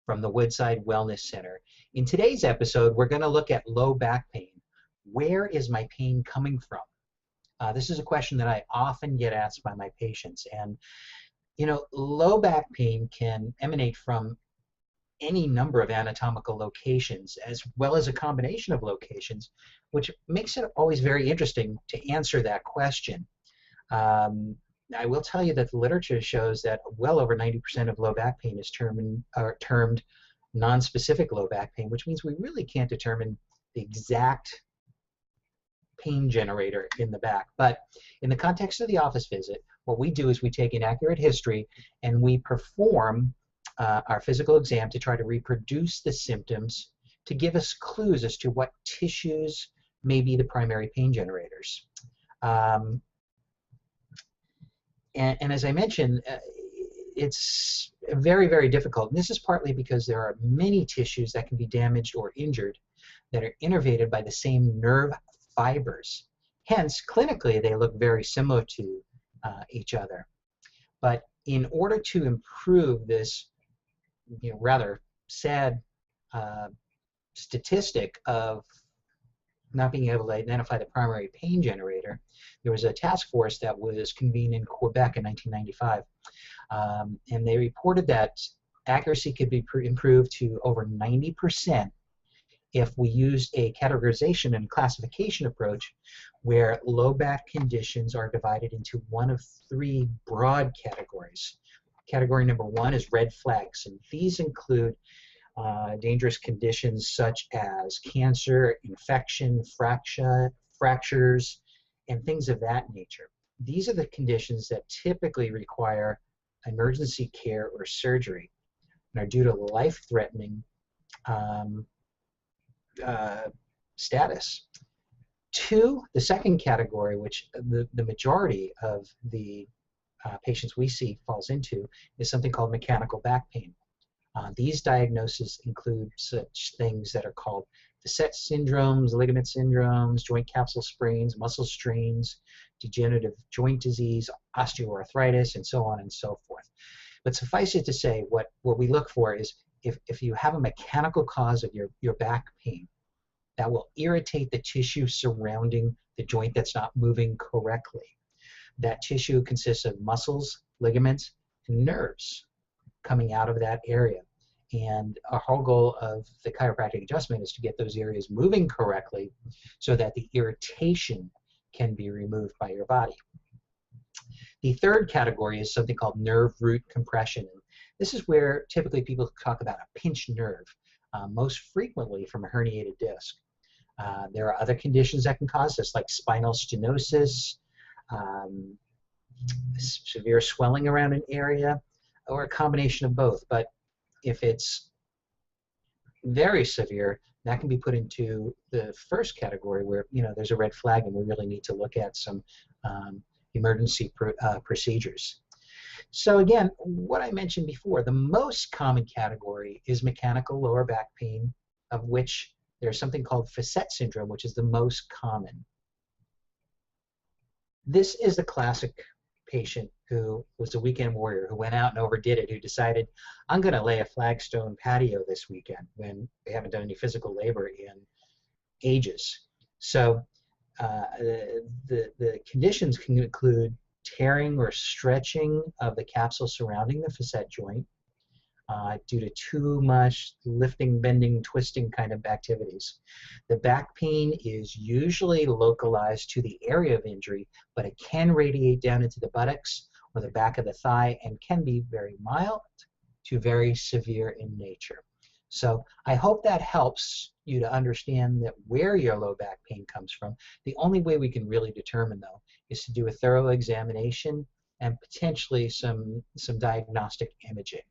from the Woodside Wellness Center. In today's episode, we're going to look at low back pain. Where is my pain coming from? This is a question that I often get asked by my patients. And, you know, low back pain can emanate from any number of anatomical locations, as well as a combination of locations, which makes it always very interesting to answer that question. I will tell you that the literature shows that well over 90% of low back pain is termed non-specific low back pain, which means we really can't determine the exact pain generator in the back. But in the context of the office visit, what we do is we take an accurate history and we perform our physical exam to try to reproduce the symptoms to give us clues as to what tissues may be the primary pain generators. And as I mentioned, it's very, very difficult. And this is partly because there are many tissues that can be damaged or injured that are innervated by the same nerve fibers. Hence, clinically, they look very similar to each other. But in order to improve this, rather sad statistic of not being able to identify the primary pain generator, there was a task force that was convened in Quebec in 1995, and they reported that accuracy could be improved to over 90% if we used a categorization and classification approach where low back conditions are divided into one of three broad categories. Category number one is red flags, and these include dangerous conditions such as cancer, infection, fractures, and things of that nature. These are the conditions that typically require emergency care or surgery and are due to life-threatening status. Two, the second category, which the majority of the patients we see falls into, is something called mechanical back pain. These diagnoses include such things that are called facet syndromes, ligament syndromes, joint capsule sprains, muscle strains, degenerative joint disease, osteoarthritis, and so on and so forth. But suffice it to say, what we look for is if you have a mechanical cause of your back pain, that will irritate the tissue surrounding the joint that's not moving correctly. That tissue consists of muscles, ligaments, and nerves coming out of that area. And our whole goal of the chiropractic adjustment is to get those areas moving correctly so that the irritation can be removed by your body. The third category is something called nerve root compression. And this is where typically people talk about a pinched nerve, most frequently from a herniated disc. There are other conditions that can cause this, like spinal stenosis, severe swelling around an area, or a combination of both. But if it's very severe, that can be put into the first category where there's a red flag and we really need to look at some emergency procedures. So again, what I mentioned before, the most common category is mechanical lower back pain, of which there's something called facet syndrome, which is the most common. This is the classic patient who was a weekend warrior, who went out and overdid it, who decided, I'm going to lay a flagstone patio this weekend, when they haven't done any physical labor in ages. So the conditions can include tearing or stretching of the capsule surrounding the facet joint due to too much lifting, bending, twisting kind of activities. The back pain is usually localized to the area of injury, but it can radiate down into the buttocks or the back of the thigh and can be very mild to very severe in nature. So I hope that helps you to understand that where your low back pain comes from. The only way we can really determine, though, is to do a thorough examination and potentially some diagnostic imaging.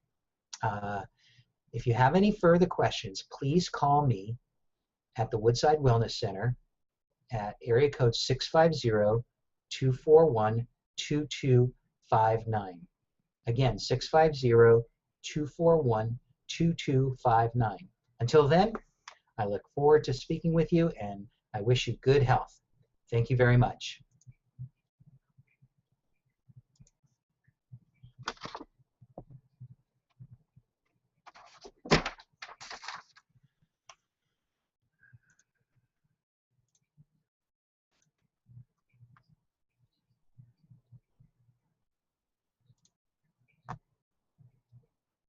If you have any further questions, please call me at the Woodside Wellness Center at area code 650-241-2259. Again, 650-241-2259. Until then, I look forward to speaking with you, and I wish you good health. Thank you very much.